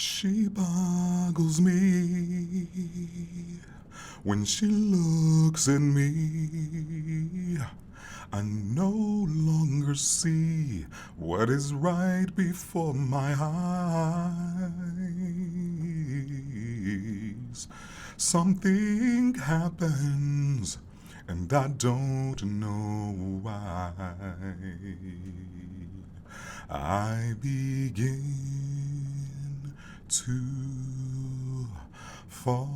She boggles me when she looks at me. I no longer see what is right before my eyes. Something happens and I don't know why. I begin to fall.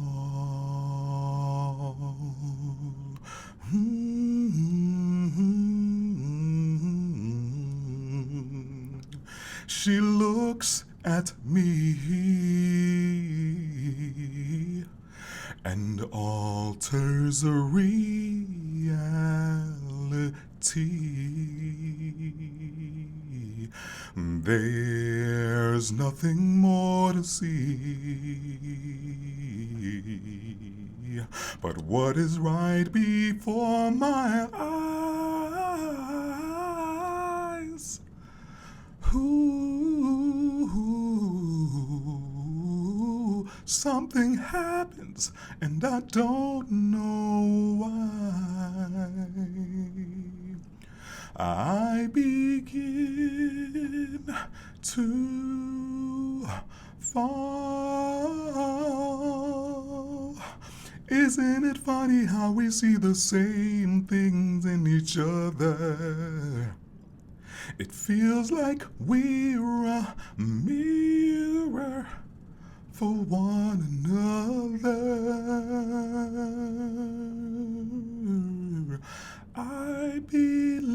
She looks at me and alters a reality. There's nothing more to see but what is right before my eyes. Ooh, something happens and I don't know why. I begin to fall. Isn't it funny how we see the same things in each other? It feels like we're a mirror for one another. I believe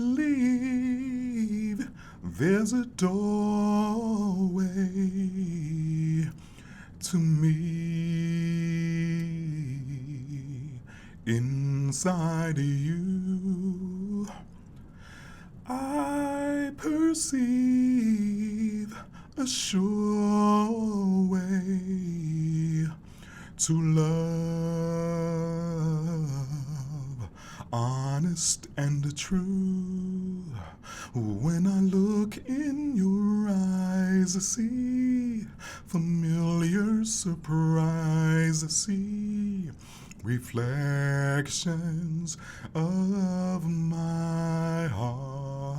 there's a doorway to me inside you. I perceive a sure way to love, honest and true. When I look in your eyes, I see familiar surprise. I see reflections of my heart.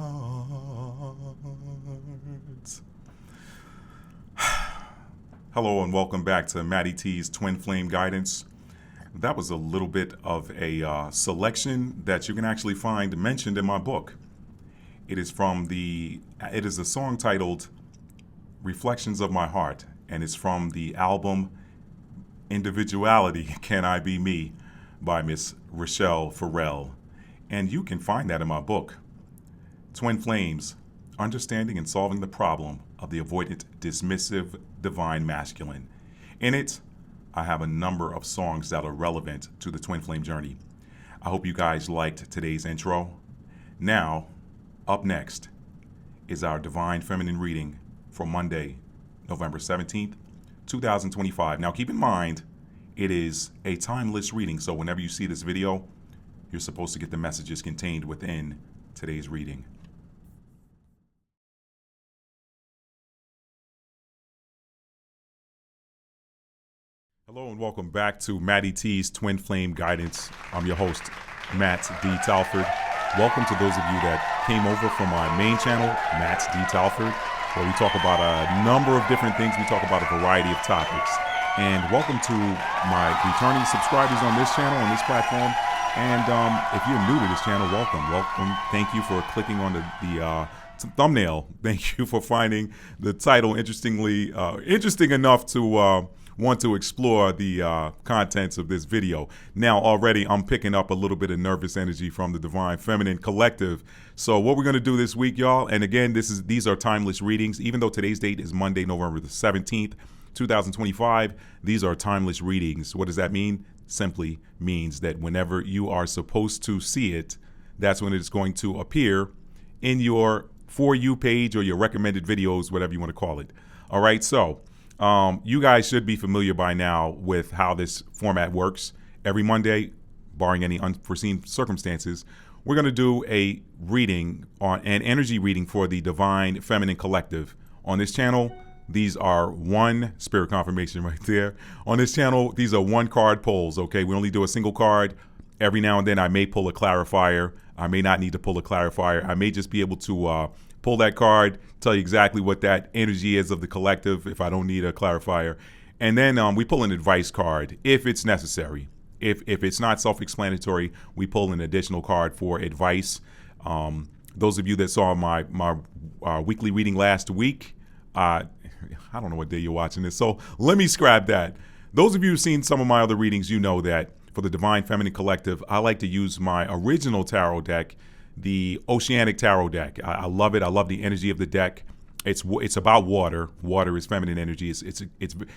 Hello and welcome back to Matty T's Twin Flame Guidance. That was a little bit of a selection that you can actually find mentioned in my book. It is a song titled Reflections of My Heart, and it's from the album Individuality, Can I Be Me by Miss Rachelle Farrell. And you can find that in my book, Twin Flames, Understanding and Solving the Problem of the Avoidant Dismissive Divine Masculine. In it, I have a number of songs that are relevant to the Twin Flame journey. I hope you guys liked today's intro. Now, up next is our Divine Feminine reading for Monday, November 17th, 2025. Now keep in mind, it is a timeless reading, so whenever you see this video, you're supposed to get the messages contained within today's reading. Hello and welcome back to Matty T's Twin Flame Guidance. I'm your host, Matt D. Talford. Welcome to those of you that came over from my main channel, Matt D. Talford, where we talk about a number of different things. We talk about a variety of topics. And welcome to my returning subscribers on this channel, on this platform. And if you're new to this channel, welcome. Thank you for clicking on the thumbnail. Thank you for finding the title interesting enough to want to explore the contents of this video. Now already I'm picking up a little bit of nervous energy from the Divine Feminine Collective. So what we're going to do this week, y'all, and again, these are timeless readings. Even though today's date is Monday, November the 17th, 2025, these are timeless readings. What does that mean? Simply means that whenever you are supposed to see it, that's when it's going to appear in your For You page or your recommended videos, whatever you want to call it. All right, so you guys should be familiar by now with how this format works. Every Monday, barring any unforeseen circumstances, we're going to do a reading an energy reading for the Divine Feminine Collective on this channel. These are one spirit confirmation right there. On this channel, these are one card pulls, okay? We only do a single card. Every now and then I may pull a clarifier. I may not need to pull a clarifier. I may just be able to pull that card, tell you exactly what that energy is of the collective if I don't need a clarifier. And then we pull an advice card if it's necessary. If it's not self-explanatory, we pull an additional card for advice. Those of you that saw my weekly reading last week, I don't know what day you're watching this, so let me scrap that. Those of you who've seen some of my other readings, you know that for the Divine Feminine Collective, I like to use my original tarot deck, the Oceanic Tarot deck. I love it. I love the energy of the deck. It's about water. Water is feminine energy. It's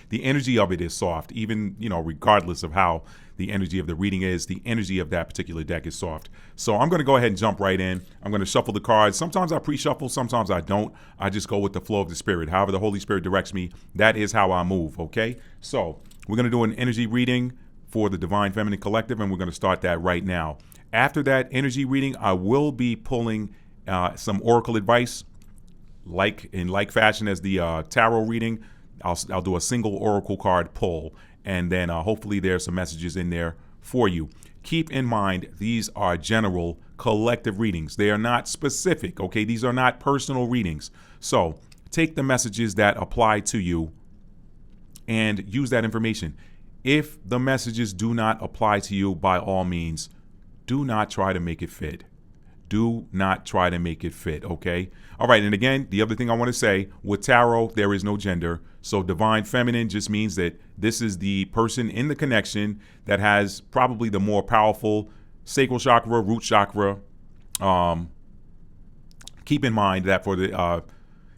the energy of it is soft. Even regardless of how the energy of the reading is, the energy of that particular deck is soft. So I'm going to go ahead and jump right in. I'm going to shuffle the cards. Sometimes I pre-shuffle. Sometimes I don't. I just go with the flow of the spirit. However the Holy Spirit directs me, that is how I move. Okay. So we're going to do an energy reading for the Divine Feminine Collective, and we're going to start that right now. After that energy reading, I will be pulling some oracle advice. In like fashion as the tarot reading, I'll do a single oracle card pull, and then hopefully there's some messages in there for you. Keep in mind, these are general collective readings. They are not specific, okay? These are not personal readings. So take the messages that apply to you and use that information. If the messages do not apply to you, by all means, do not try to make it fit. Do not try to make it fit, okay? All right, and again, the other thing I want to say, with tarot, there is no gender. So Divine Feminine just means that this is the person in the connection that has probably the more powerful sacral chakra, root chakra. Keep in mind that for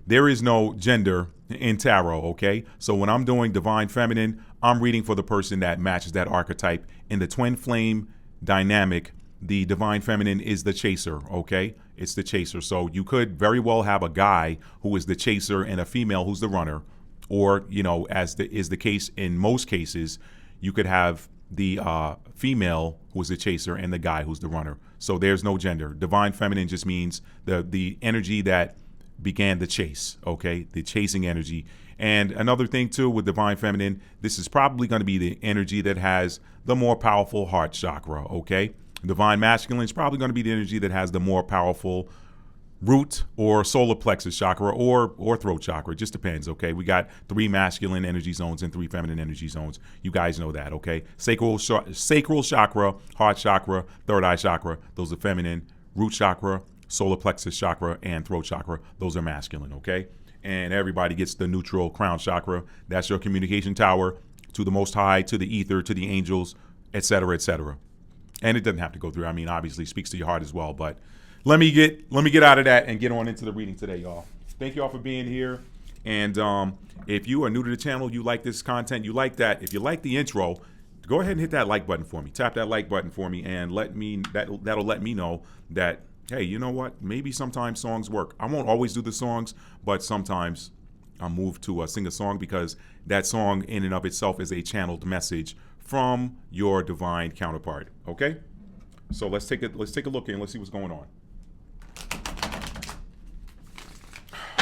there is no gender in tarot, okay? So when I'm doing Divine Feminine, I'm reading for the person that matches that archetype. In the twin flame dynamic, the Divine Feminine is the chaser, okay? It's the chaser. So you could very well have a guy who is the chaser and a female who's the runner. Or, as is the case in most cases, you could have the female who's the chaser and the guy who's the runner. So there's no gender. Divine Feminine just means the energy that began the chase, okay? The chasing energy. And another thing, too, with Divine Feminine, this is probably going to be the energy that has the more powerful heart chakra, okay? Divine Masculine is probably going to be the energy that has the more powerful root or solar plexus chakra or throat chakra. It just depends, okay? We got 3 masculine energy zones and 3 feminine energy zones. You guys know that, okay? Sacral chakra, heart chakra, third eye chakra, those are feminine. Root chakra, solar plexus chakra, and throat chakra, those are masculine, okay? And everybody gets the neutral crown chakra. That's your communication tower to the Most High, to the ether, to the angels, etc., etc. And it doesn't have to go through. I mean, obviously, it speaks to your heart as well. But let me get out of that and get on into the reading today, y'all. Thank you all for being here. And if you are new to the channel, you like this content, you like that. If you like the intro, go ahead and hit that like button for me. Tap that like button for me, and that'll let me know that, hey, you know what? Maybe sometimes songs work. I won't always do the songs, but sometimes I'm moved to sing a song because that song in and of itself is a channeled message from your divine counterpart. Okay, so let's take a look and let's see what's going on.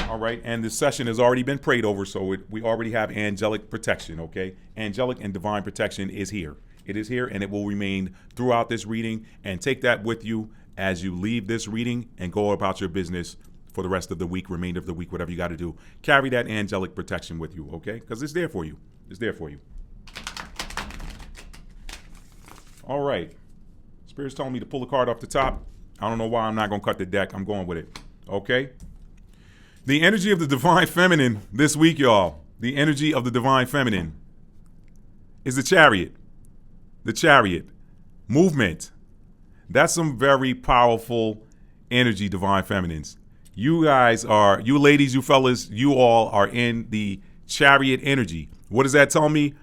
All right, and this session has already been prayed over, so we already have angelic protection. Okay, angelic and divine protection is here. It is here, and it will remain throughout this reading. And take that with you as you leave this reading and go about your business for the rest of the week, remainder of the week, whatever you got to do. Carry that angelic protection with you, okay? Because it's there for you. It's there for you. All right. Spirit's telling me to pull the card off the top. I don't know why I'm not going to cut the deck. I'm going with it. Okay? The energy of the Divine Feminine this week, y'all. The energy of the Divine Feminine is the Chariot. The Chariot. Movement. That's some very powerful energy, Divine Feminines. You ladies, you fellas, you all are in the Chariot energy. What does that tell me?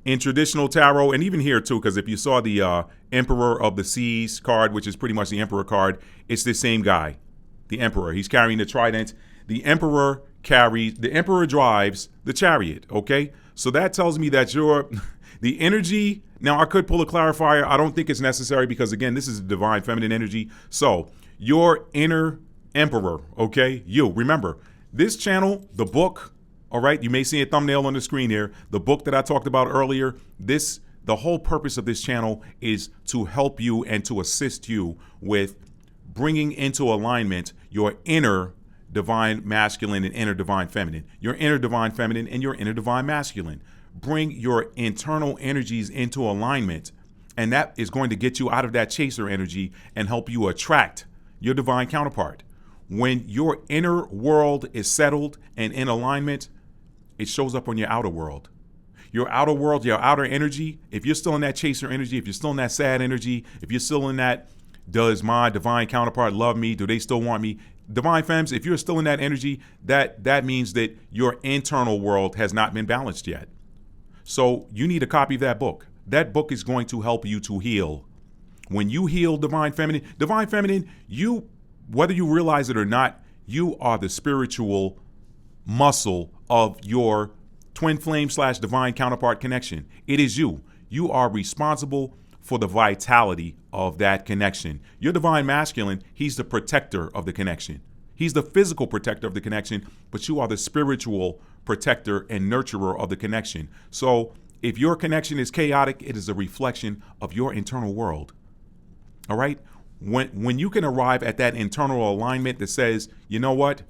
In traditional tarot, and even here too, because if you saw the Emperor of the Seas card, which is pretty much the Emperor card, it's the same guy, the Emperor. He's carrying the trident. The Emperor drives the Chariot, okay? So that tells me that the energy, now I could pull a clarifier. I don't think it's necessary because, again, this is Divine Feminine energy. So your inner Emperor, okay? Remember, this channel, the book, All right, you may see a thumbnail on the screen here. The book that I talked about earlier, the whole purpose of this channel is to help you and to assist you with bringing into alignment your inner divine masculine and inner divine feminine, your inner divine feminine and your inner divine masculine. Bring your internal energies into alignment, and that is going to get you out of that chaser energy and help you attract your divine counterpart. When your inner world is settled and in alignment, it shows up on your outer world. Your outer world, your outer energy, if you're still in that chaser energy, if you're still in that sad energy, if you're still in that, does my divine counterpart love me? Do they still want me? Divine femmes, if you're still in that energy, that means that your internal world has not been balanced yet. So you need a copy of that book. That book is going to help you to heal. When you heal divine feminine, you, whether you realize it or not, you are the spiritual muscle of your twin flame / divine counterpart connection. It is you. You are responsible for the vitality of that connection. Your divine masculine, he's the protector of the connection. He's the physical protector of the connection, but you are the spiritual protector and nurturer of the connection. So if your connection is chaotic, it is a reflection of your internal world. All right? When you can arrive at that internal alignment that says, you know what?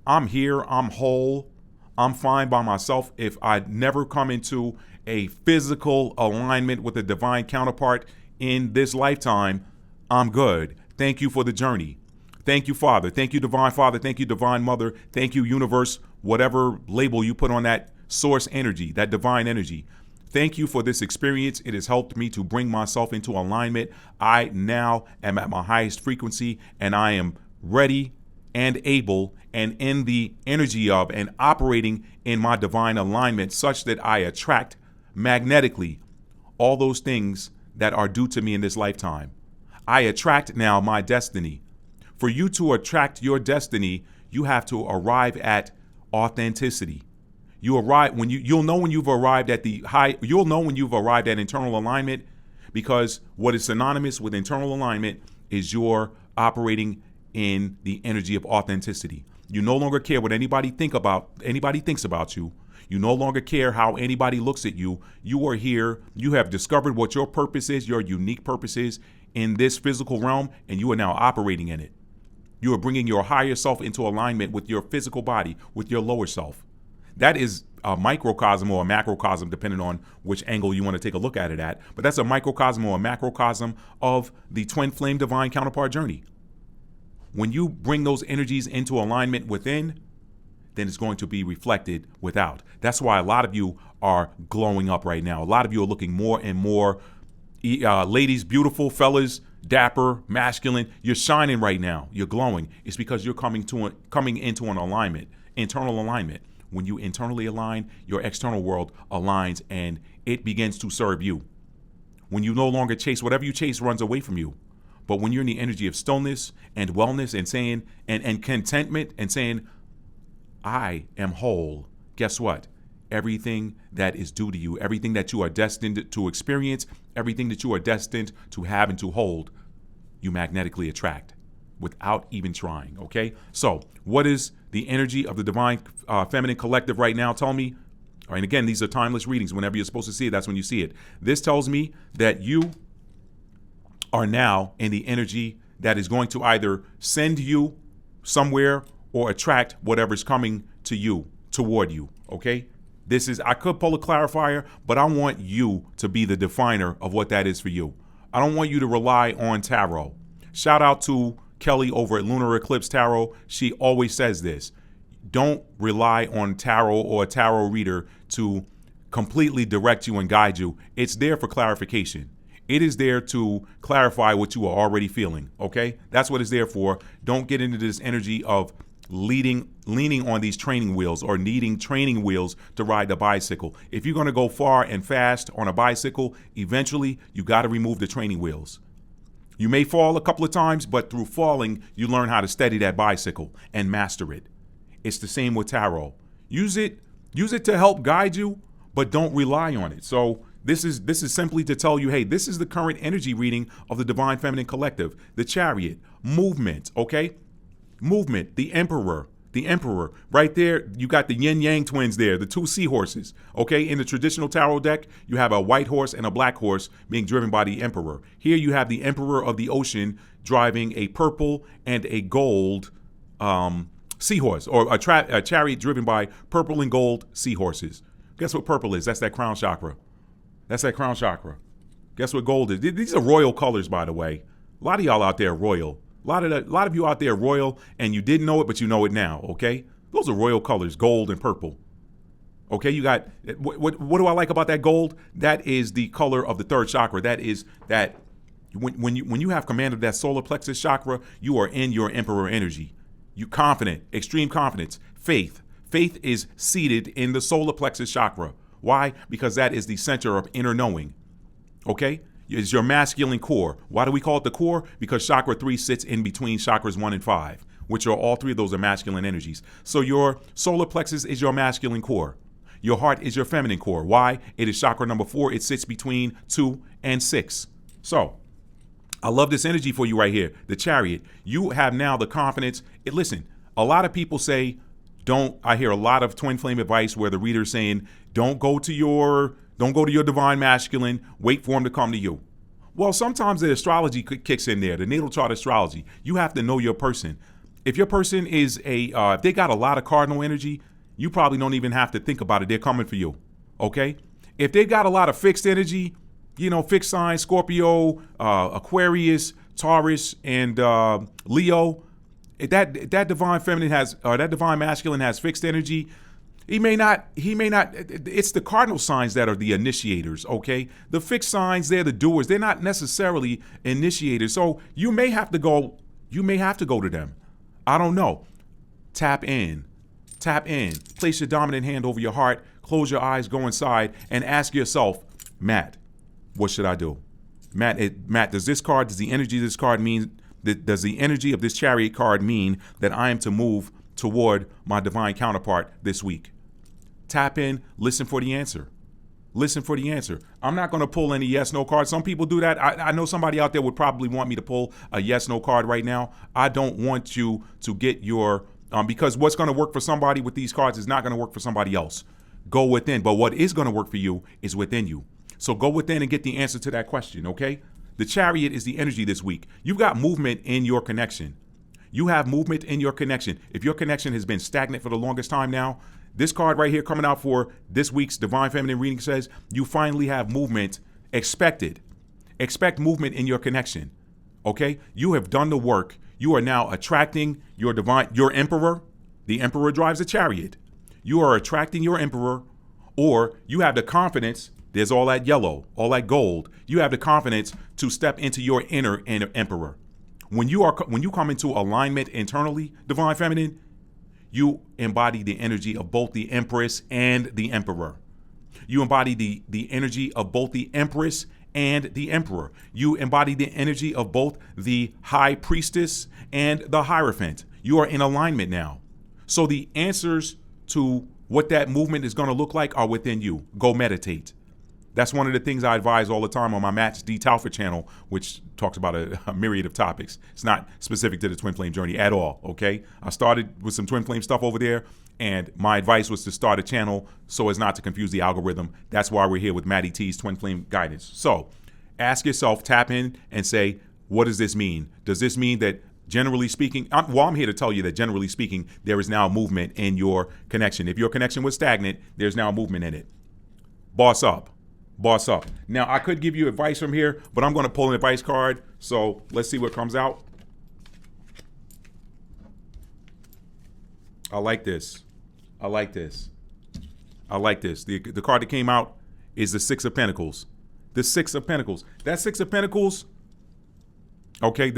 I'm here, I'm whole, I'm fine by myself. If I never come into a physical alignment with a divine counterpart in this lifetime, I'm good. Thank you for the journey. Thank you, Father. Thank you, Divine Father. Thank you, Divine Mother. Thank you, Universe, whatever label you put on that source energy, that divine energy. Thank you for this experience. It has helped me to bring myself into alignment. I now am at my highest frequency, and I am ready and able and in the energy of and operating in my divine alignment such that I attract magnetically all those things that are due to me in this lifetime. I attract now my destiny. For you to attract your destiny, you have to arrive at authenticity. You'll know when you've arrived at you'll know when you've arrived at internal alignment, because what is synonymous with internal alignment is you're operating in the energy of authenticity. You no longer care what anybody thinks about you. You no longer care how anybody looks at you. You are here. You have discovered what your purpose is, your unique purpose is in this physical realm, and you are now operating in it. You are bringing your higher self into alignment with your physical body, with your lower self. That is a microcosm or a macrocosm, depending on which angle you want to take a look at it at. But that's a microcosm or a macrocosm of the twin flame divine counterpart journey. When you bring those energies into alignment within, then it's going to be reflected without. That's why a lot of you are glowing up right now. A lot of you are looking more and more, ladies, beautiful, fellas, dapper, masculine. You're shining right now. You're glowing. It's because you're coming into an alignment, internal alignment. When you internally align, your external world aligns and it begins to serve you. When you no longer chase, whatever you chase runs away from you. But when you're in the energy of stillness and wellness and saying, and contentment and saying, I am whole, guess what? Everything that is due to you, everything that you are destined to experience, everything that you are destined to have and to hold, you magnetically attract without even trying, okay? So what is the energy of the divine feminine collective right now? Tell me. All right, and again, these are timeless readings. Whenever you're supposed to see it, that's when you see it. This tells me that you are now in the energy that is going to either send you somewhere or attract whatever's coming to you, toward you, okay? I could pull a clarifier, but I want you to be the definer of what that is for you. I don't want you to rely on tarot. Shout out to Kelly over at Lunar Eclipse Tarot. She always says this. Don't rely on tarot or a tarot reader to completely direct you and guide you. It's there for clarification. It is there to clarify what you are already feeling, okay? That's what it's there for. Don't get into this energy of leaning on these training wheels or needing training wheels to ride the bicycle. If you're going to go far and fast on a bicycle, eventually you got to remove the training wheels. You may fall a couple of times, but through falling, you learn how to steady that bicycle and master it. It's the same with tarot. Use it to help guide you, but don't rely on it. So this is simply to tell you, hey, this is the current energy reading of the Divine Feminine Collective, the Chariot, movement, okay? Movement, the Emperor, The Emperor. Right there, you got the yin yang twins there, the two seahorses. Okay, in the traditional tarot deck, you have a white horse and a black horse being driven by the Emperor. Here you have the Emperor of the Ocean driving a purple and a gold seahorse, or a chariot driven by purple and gold seahorses. Guess what purple is? That's that crown chakra. That's that crown chakra. Guess what gold is? These are royal colors, by the way. A lot of y'all out there are royal. A lot of you out there are royal, and you didn't know it, but you know it now, okay? Those are royal colors, gold and purple. Okay, you got, what do I like about that gold? That is the color of the third chakra. That is that, when you have command of that solar plexus chakra, you are in your Emperor energy. You confident, extreme confidence, faith. Faith is seated in the solar plexus chakra. Why? Because that is the center of inner knowing. Okay? It's your masculine core. Why do we call it the core? Because chakra 3 sits in between chakras 1 and 5, which are all three of those are masculine energies. So your solar plexus is your masculine core. Your heart is your feminine core. Why? It is chakra number 4. It sits between 2 and 6. So I love this energy for you right here. The Chariot. You have now the confidence. Listen, a lot of people say, I hear a lot of twin flame advice where the reader's saying, don't go to your divine masculine, wait for him to come to you. Well, sometimes the astrology kicks in there, the natal chart astrology. You have to know your person. If your person is if they got a lot of cardinal energy, you probably don't even have to think about it. They're coming for you, okay? If they've got a lot of fixed energy, fixed signs, Scorpio, Aquarius, Taurus, and Leo, if that divine feminine that divine masculine has fixed energy, he may not, it's the cardinal signs that are the initiators, okay? The fixed signs, they're the doers. They're not necessarily initiators. So you may have to go to them. I don't know. Tap in. Place your dominant hand over your heart, close your eyes, go inside, and ask yourself, Matt, what should I do? Matt, does the energy of this card mean, does the energy of this Chariot card mean that I am to move toward my divine counterpart this week? Tap in, listen for the answer. I'm not going to pull any yes, no card. Some people do that. I know somebody out there would probably want me to pull a yes, no card right now. I don't want you to get your, because what's going to work for somebody with these cards is not going to work for somebody else. Go within. But what is going to work for you is within you. So go within and get the answer to that question, okay? The Chariot is the energy this week. You've got movement in your connection. You have movement in your connection. If your connection has been stagnant for the longest time now, this card right here coming out for this week's Divine Feminine reading says you finally have movement expected. Expect movement in your connection. Okay? You have done the work. You are now attracting your Emperor. The Emperor drives a chariot. You are attracting your Emperor, or you have the confidence. There's all that yellow, all that gold. You have the confidence to step into your inner Emperor. When you come into alignment internally, Divine Feminine, you embody the energy of both the Empress and the Emperor. You embody the energy of both the Empress and the Emperor. You embody the energy of both the High Priestess and the Hierophant. You are in alignment now. So the answers to what that movement is going to look like are within you. Go meditate. That's one of the things I advise all the time on my Matt D. Talford channel, which talks about a myriad of topics. It's not specific to the Twin Flame journey at all, okay? I started with some Twin Flame stuff over there, and my advice was to start a channel so as not to confuse the algorithm. That's why we're here with Matty T's Twin Flame guidance. So ask yourself, tap in, and say, what does this mean? Does this mean that generally speaking, I'm here to tell you that generally speaking, there is now movement in your connection. If your connection was stagnant, there's now movement in it. Boss up. Boss up. Now, I could give you advice from here, but I'm going to pull an advice card. So let's see what comes out. I like this. The card that came out is the Six of Pentacles. The Six of Pentacles. That Six of Pentacles, okay,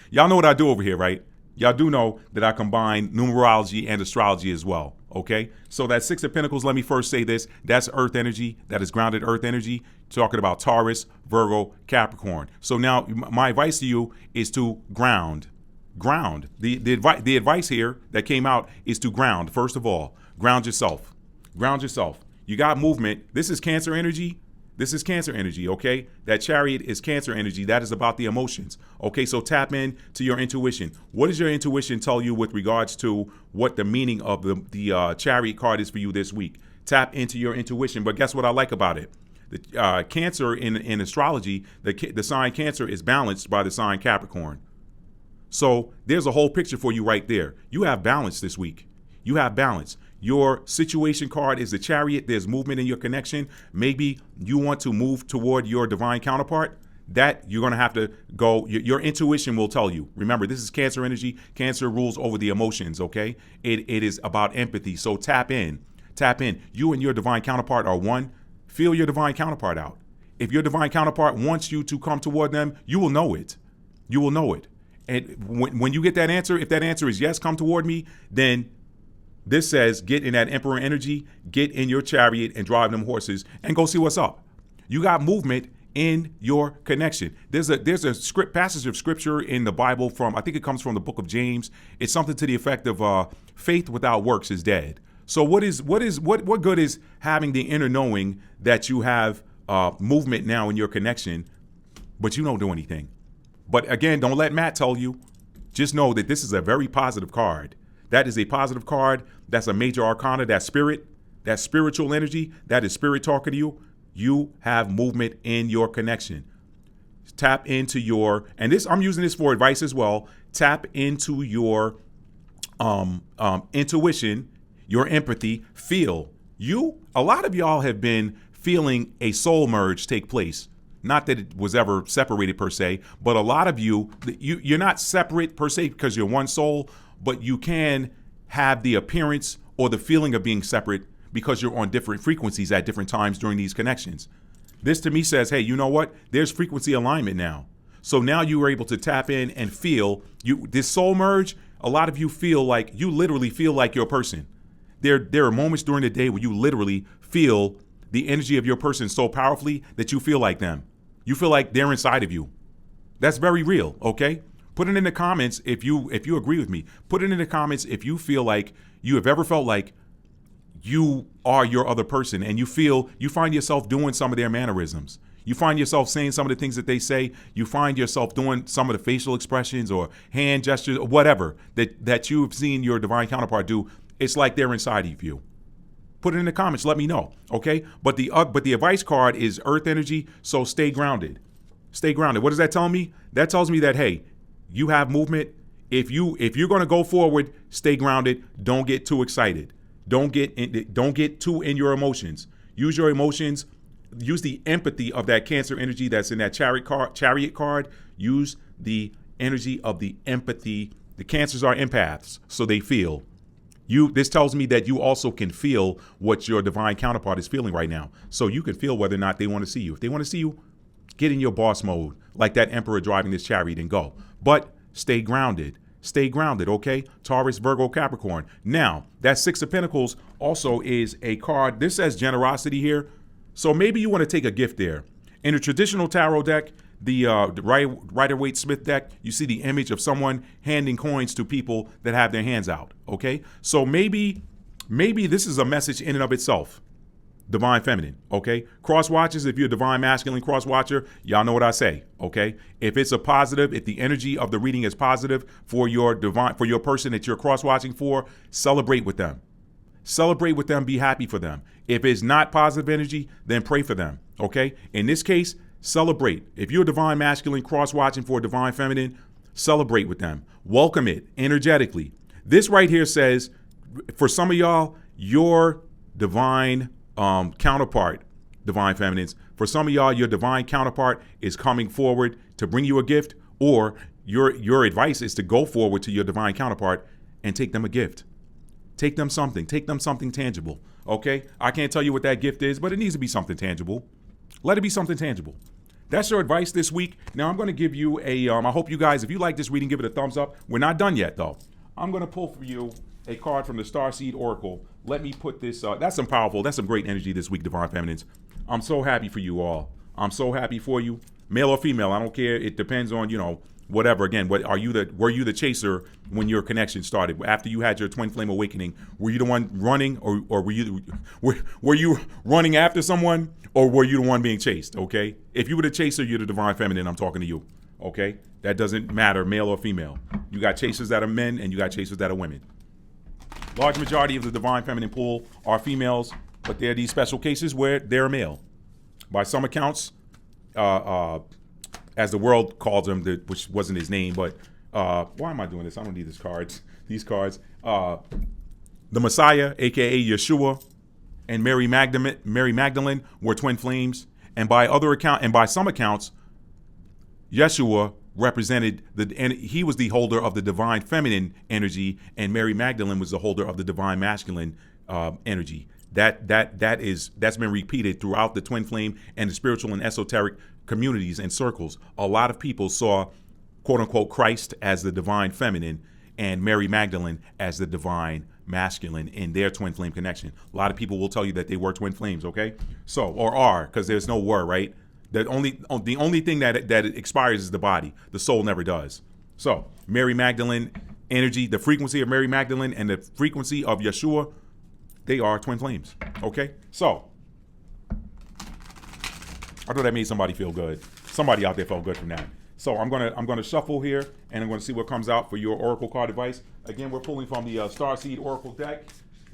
y'all know what I do over here, right? Y'all do know that I combine numerology and astrology as well, okay? So that Six of Pentacles, let me first say this. That's earth energy. That is grounded earth energy. Talking about Taurus, Virgo, Capricorn. So now my advice to you is to ground. Ground. The advice here that came out is to ground. First of all, ground yourself. Ground yourself. You got movement. This is Cancer energy. This is Cancer energy, okay? That Chariot is Cancer energy. That is about the emotions, okay? So tap in to your intuition. What does your intuition tell you with regards to what the meaning of the Chariot card is for you this week? Tap into your intuition. But guess what I like about it? The Cancer in astrology, the sign Cancer is balanced by the sign Capricorn. So there's a whole picture for you right there. You have balance this week. You have balance. Your situation card is the Chariot. There's movement in your connection. Maybe you want to move toward your divine counterpart. That you're going to have to go. Your intuition will tell you. Remember, this is Cancer energy. Cancer rules over the emotions, okay? It is about empathy. So tap in. Tap in. You and your divine counterpart are one. Feel your divine counterpart out. If your divine counterpart wants you to come toward them, you will know it. You will know it. And when you get that answer, if that answer is yes, come toward me, then this says get in that Emperor energy, get in your Chariot and drive them horses and go see what's up. You got movement in your connection. There's a script passage of scripture in the Bible from, I think it comes from the book of James. It's something to the effect of faith without works is dead. So what good is having the inner knowing that you have movement now in your connection, but you don't do anything? But again, don't let Matt tell you. Just know that this is a very positive card. That is a positive card. That's a major arcana. That spirit, that spiritual energy, that is spirit talking to you. You have movement in your connection. Tap into your, and this, I'm using this for advice as well. Tap into your intuition, your empathy. Feel. A lot of y'all have been feeling a soul merge take place. Not that it was ever separated per se, but a lot of you're not separate per se because you're one soul, but you can have the appearance or the feeling of being separate because you're on different frequencies at different times during these connections. This to me says, hey, you know what? There's frequency alignment now. So now you are able to tap in and feel this soul merge. A lot of you literally feel like your person. There are moments during the day where you literally feel the energy of your person so powerfully that you feel like them. You feel like they're inside of you. That's very real, okay? Put it in the comments if you agree with me. Put it in the comments if you feel like you have ever felt like you are your other person and you find yourself doing some of their mannerisms. You find yourself saying some of the things that they say. You find yourself doing some of the facial expressions or hand gestures or whatever that you've seen your divine counterpart do. It's like they're inside of you. Put it in the comments. Let me know, okay? But the advice card is Earth energy, so stay grounded. Stay grounded. What does that tell me? That tells me that, hey, you have movement. If you're going to go forward, stay grounded. Don't get too excited. Don't get too in your emotions. Use your emotions. Use the empathy of that Cancer energy that's in that Chariot card. Use the energy of the empathy. The Cancers are empaths, so they feel. This tells me that you also can feel what your divine counterpart is feeling right now. So you can feel whether or not they want to see you. If they want to see you, get in your boss mode, like that Emperor driving this Chariot, and go. But stay grounded. Stay grounded, okay? Taurus, Virgo, Capricorn. Now, that Six of Pentacles also is a card. This says generosity here. So maybe you want to take a gift there. In a traditional tarot deck, the Rider-Waite-Smith deck, you see the image of someone handing coins to people that have their hands out, okay? So maybe this is a message in and of itself. Divine Feminine, okay? Cross watchers, if you're a Divine Masculine cross watcher, y'all know what I say, okay? If it's a positive, if the energy of the reading is positive for your person that you're cross watching for, celebrate with them. Celebrate with them, be happy for them. If it's not positive energy, then pray for them, okay? In this case, celebrate. If you're a Divine Masculine cross-watching for a Divine Feminine, celebrate with them. Welcome it energetically. This right here says, for some of y'all, your divine counterpart, Divine Feminines, for some of y'all, your divine counterpart is coming forward to bring you a gift, or your advice is to go forward to your divine counterpart and take them a gift. Take them something tangible, okay? I can't tell you what that gift is, but it needs to be something tangible. Let it be something tangible. That's your advice this week. Now I'm going to give you I hope you guys, if you like this reading, give it a thumbs up. We're not done yet though. I'm going to pull for you a card from the Starseed Oracle. Let me put this, that's some great energy this week, Divine Feminines. I'm so happy for you all. I'm so happy for you. Male or female, I don't care. It depends on, whatever. Again, were you the chaser when your connection started? After you had your twin flame awakening, were you the one running, or were you running after someone, or were you the one being chased? Okay, if you were the chaser, you're the divine feminine. I'm talking to you. Okay, that doesn't matter, male or female. You got chasers that are men, and you got chasers that are women. Large majority of the divine feminine pool are females, but there are these special cases where they're male. By some accounts, as the world calls him, which wasn't his name, but why am I doing this? I don't need these cards. The Messiah, aka Yeshua, and Mary Magdalene were twin flames, and by some accounts, Yeshua represented and he was the holder of the divine feminine energy, and Mary Magdalene was the holder of the divine masculine energy. That's been repeated throughout the twin flame and the spiritual and esoteric communities and circles. A lot of people saw, quote unquote, Christ as the divine feminine and Mary Magdalene as the divine masculine in their twin flame connection. A lot of people will tell you that they were twin flames, okay? So, or are, because there's no were, right? The only thing that expires is the body. The soul never does. So, Mary Magdalene energy, the frequency of Mary Magdalene and the frequency of Yeshua, they are twin flames, okay? So, I thought that made somebody feel good. Somebody out there felt good from that. So I'm gonna shuffle here, and I'm gonna see what comes out for your Oracle card advice. Again, we're pulling from the Starseed Oracle deck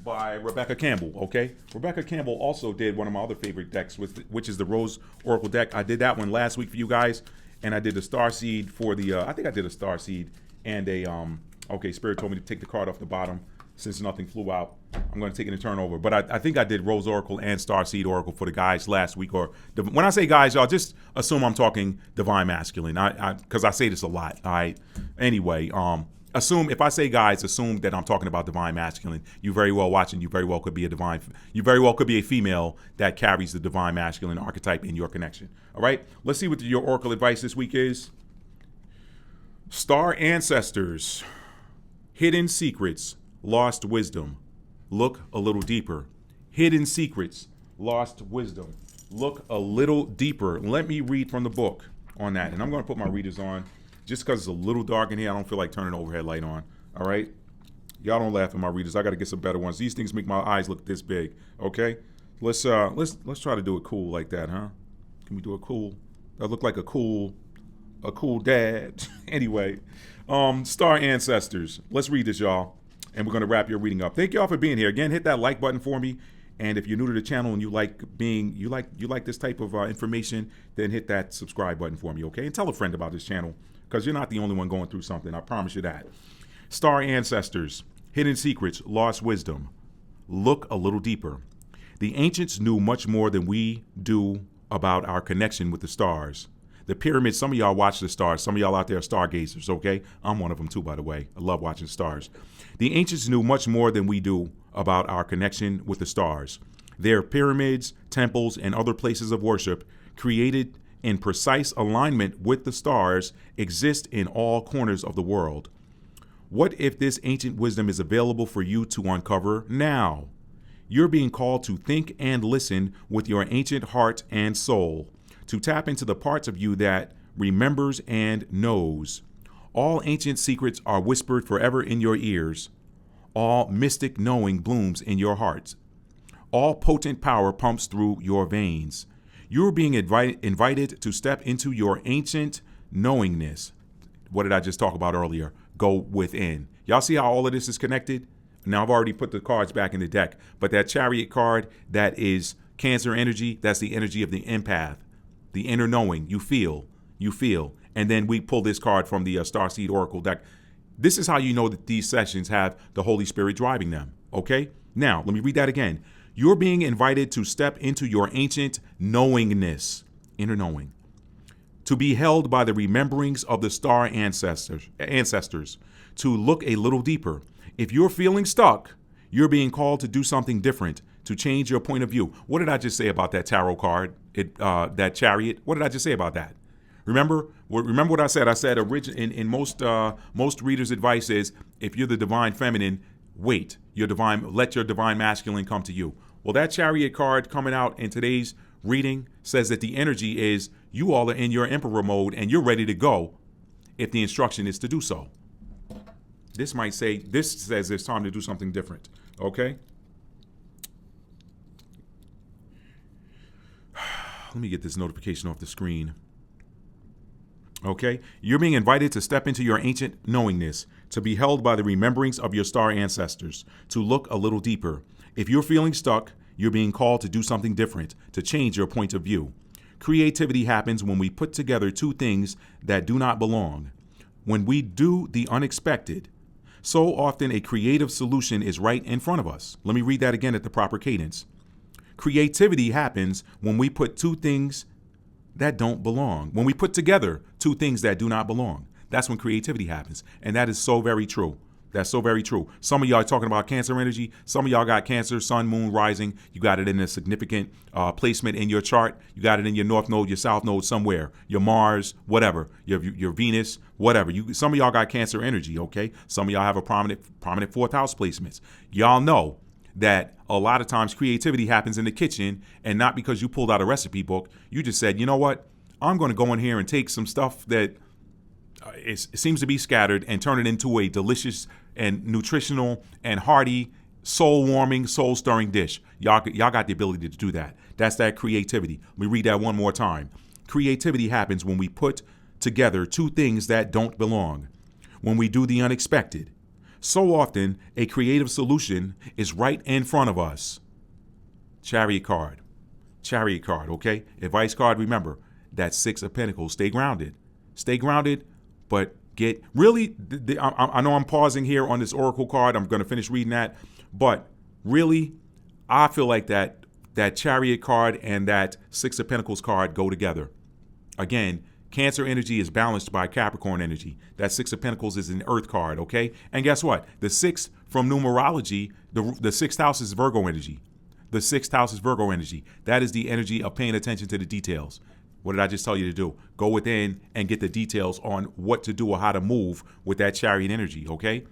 by Rebecca Campbell. Okay, Rebecca Campbell also did one of my other favorite decks, which is the Rose Oracle deck. I did that one last week for you guys, and I did the Starseed for the. I think I did a Starseed and a. Okay, Spirit told me to take the card off the bottom since nothing flew out. I'm going to take it and turn over. But I think I did Rose Oracle and Starseed Oracle for the guys last week. Or when I say guys, y'all just assume I'm talking divine masculine. Because I say this a lot. All right. Anyway, assume if I say guys, assume that I'm talking about divine masculine. You very well watching. You very well could be a female that carries the divine masculine archetype in your connection. All right. Let's see what your Oracle advice this week is. Star ancestors, hidden secrets, lost wisdom. Look a little deeper. Hidden secrets, lost wisdom. Look a little deeper. Let me read from the book on that. And I'm going to put my readers on. Just because it's a little dark in here, I don't feel like turning the overhead light on. All right? Y'all don't laugh at my readers. I got to get some better ones. These things make my eyes look this big. Okay? Let's try to do it cool like that, huh? Can we do it cool? That look like a cool dad. Anyway, star ancestors. Let's read this, y'all. And we're going to wrap your reading up. Thank y'all for being here. Again, hit that like button for me. And if you're new to the channel and you like this type of information, then hit that subscribe button for me, okay? And tell a friend about this channel, because you're not the only one going through something. I promise you that. Star ancestors, hidden secrets, lost wisdom. Look a little deeper. The ancients knew much more than we do about our connection with the stars. The pyramids, some of y'all watch the stars. Some of y'all out there are stargazers, okay? I'm one of them too, by the way. I love watching stars. The ancients knew much more than we do about our connection with the stars. Their pyramids, temples, and other places of worship, created in precise alignment with the stars, exist in all corners of the world. What if this ancient wisdom is available for you to uncover now? You're being called to think and listen with your ancient heart and soul, to tap into the parts of you that remembers and knows. All ancient secrets are whispered forever in your ears. All mystic knowing blooms in your heart. All potent power pumps through your veins. You're being invited to step into your ancient knowingness. What did I just talk about earlier? Go within. Y'all see how all of this is connected? Now, I've already put the cards back in the deck, but that Chariot card, that is Cancer energy, that's the energy of the empath, the inner knowing. You feel. And then we pull this card from the Starseed Oracle deck. This is how you know that these sessions have the Holy Spirit driving them, okay? Now, let me read that again. You're being invited to step into your ancient knowingness, inner knowing, to be held by the rememberings of the star ancestors, to look a little deeper. If you're feeling stuck, you're being called to do something different, to change your point of view. What did I just say about that tarot card, that Chariot? What did I just say about that? Remember what I said? I said in most readers' advice is, if you're the divine feminine, wait. Let your divine masculine come to you. Well, that Chariot card coming out in today's reading says that the energy is you all are in your emperor mode and you're ready to go. if the instruction is to do so. This says it's time to do something different. Okay? Let me get this notification off the screen. Okay? You're being invited to step into your ancient knowingness, to be held by the rememberings of your star ancestors, to look a little deeper. If you're feeling stuck, you're being called to do something different, to change your point of view. Creativity happens when we put together two things that do not belong. When we do the unexpected, so often a creative solution is right in front of us. Let me read that again at the proper cadence. Creativity happens when we put two things that don't belong. When we put together two things that do not belong. That's when creativity happens. And that is so very true. That's so very true. Some of y'all are talking about Cancer energy. Some of y'all got Cancer, Sun, Moon, Rising. You got it in a significant placement in your chart. You got it in your North Node, your South Node, somewhere. Your Mars, whatever. Your Venus, whatever. Some of y'all got Cancer energy, okay? Some of y'all have a prominent fourth house placements. Y'all know that a lot of times creativity happens in the kitchen, and not because you pulled out a recipe book. You just said, you know what? I'm going to go in here and take some stuff that it seems to be scattered and turn it into a delicious and nutritional and hearty, soul-warming, soul-stirring dish. Y'all got the ability to do that. That's that creativity. Let me read that one more time. Creativity happens when we put together two things that don't belong, when we do the unexpected. So often, a creative solution is right in front of us. Chariot card, okay? Advice card, remember, that's Six of Pentacles. Stay grounded, but get really, I know I'm pausing here on this Oracle card. I'm going to finish reading that. But really, I feel like that Chariot card and that Six of Pentacles card go together. Again, Cancer energy is balanced by Capricorn energy. That Six of Pentacles is an Earth card, okay? And guess what? The sixth from numerology, the sixth house is Virgo energy. The sixth house is Virgo energy. That is the energy of paying attention to the details. What did I just tell you to do? Go within and get the details on what to do or how to move with that Chariot energy, okay?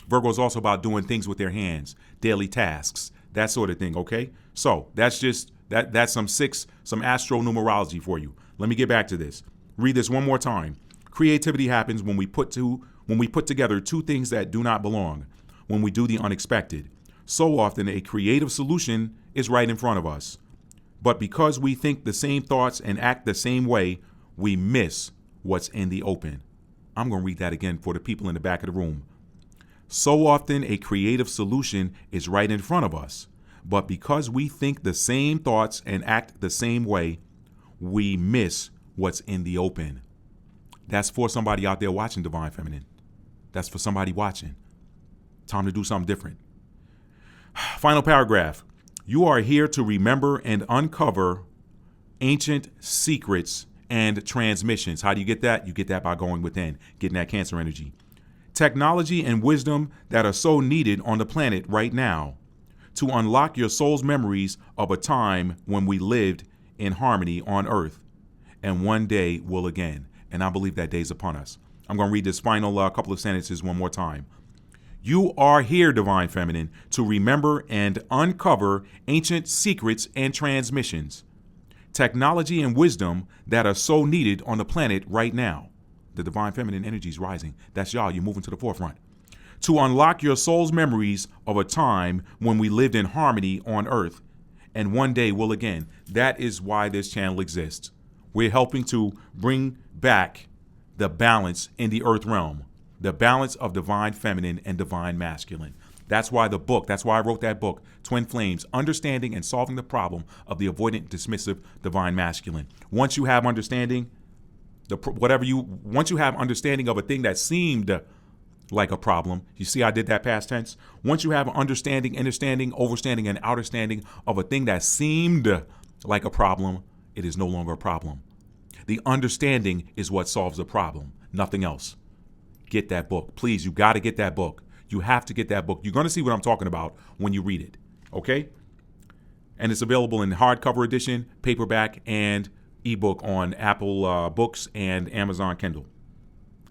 Virgo is also about doing things with their hands, daily tasks, that sort of thing, okay? So that's just, that's some astro numerology for you. Let me get back to this. Read this one more time. Creativity happens when we put together two things that do not belong, when we do the unexpected. So often a creative solution is right in front of us. But because we think the same thoughts and act the same way, we miss what's in the open. I'm going to read that again for the people in the back of the room. So often a creative solution is right in front of us. But because we think the same thoughts and act the same way, we miss what's in the open. That's for somebody out there watching, Divine Feminine. That's for somebody watching. Time to do something different. Final paragraph. You are here to remember and uncover ancient secrets and transmissions. How do you get that? You get that by going within, getting that Cancer energy. Technology and wisdom that are so needed on the planet right now to unlock your soul's memories of a time when we lived in harmony on Earth. And one day will again. And I believe that day's upon us. I'm going to read this final couple of sentences one more time. You are here, Divine Feminine, to remember and uncover ancient secrets and transmissions, technology and wisdom that are so needed on the planet right now. The Divine Feminine energy is rising. That's y'all. You're moving to the forefront. To unlock your soul's memories of a time when we lived in harmony on Earth. And one day will again. That is why this channel exists. We're helping to bring back the balance in the Earth realm, the balance of Divine Feminine and Divine Masculine. That's why I wrote that book, Twin Flames, Understanding and Solving the Problem of the Avoidant, Dismissive, Divine Masculine. Once you have understanding, once you have understanding of a thing that seemed like a problem, you see I did that past tense? Once you have understanding, overstanding, and outerstanding of a thing that seemed like a problem, it is no longer a problem. The understanding is what solves the problem, nothing else. Get that book. Please, you got to get that book. You have to get that book. You're going to see what I'm talking about when you read it, okay? And it's available in hardcover edition, paperback, and ebook on Apple Books and Amazon Kindle.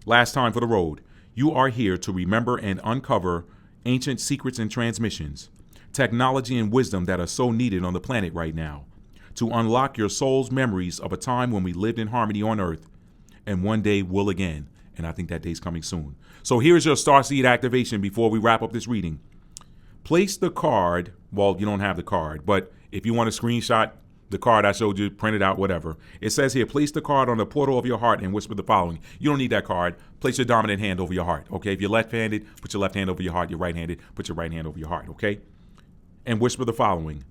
Last time for the road. You are here to remember and uncover ancient secrets and transmissions, technology and wisdom that are so needed on the planet right now, to unlock your soul's memories of a time when we lived in harmony on Earth, and one day will again. And I think that day's coming soon. So here's your starseed activation before we wrap up this reading. Place the card, well, you don't have the card, but if you want to screenshot the card I showed you, print it out, whatever. It says here, place the card on the portal of your heart and whisper the following. You don't need that card. Place your dominant hand over your heart, okay? If you're left-handed, put your left hand over your heart. You're right-handed, put your right hand over your heart, okay? And whisper the following.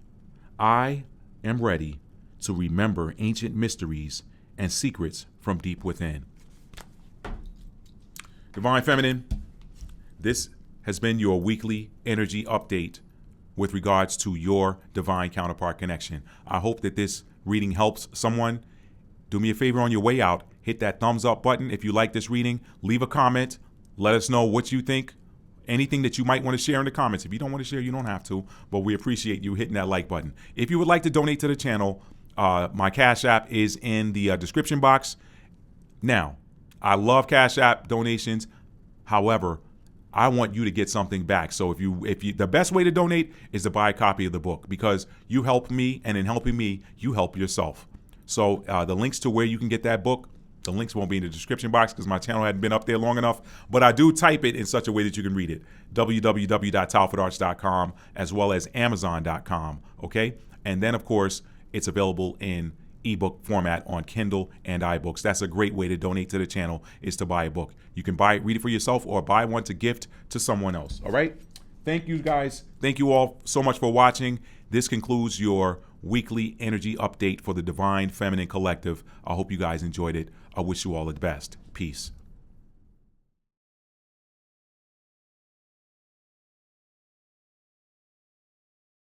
I am ready to remember ancient mysteries and secrets from deep within. Divine Feminine, this has been your weekly energy update with regards to your divine counterpart connection. I hope that this reading helps someone. Do me a favor on your way out. Hit that thumbs up button if you like this reading. Leave a comment. Let us know what you think. Anything that you might want to share in the comments. If you don't want to share, you don't have to, but we appreciate you hitting that like button. If you would like to donate to the channel, my Cash App is in the description box. Now, I love Cash App donations. However, I want you to get something back. So if you, the best way to donate is to buy a copy of the book, because you help me, and in helping me, you help yourself. So the links to where you can get that book, the links won't be in the description box because my channel hadn't been up there long enough, but I do type it in such a way that you can read it. www.talfordarts.com as well as Amazon.com, okay? And then, of course, it's available in ebook format on Kindle and iBooks. That's a great way to donate to the channel, is to buy a book. You can buy it, read it for yourself, or buy one to gift to someone else, all right? Thank you, guys. Thank you all so much for watching. This concludes your weekly energy update for the Divine Feminine Collective. I hope you guys enjoyed it. I wish you all the best. Peace.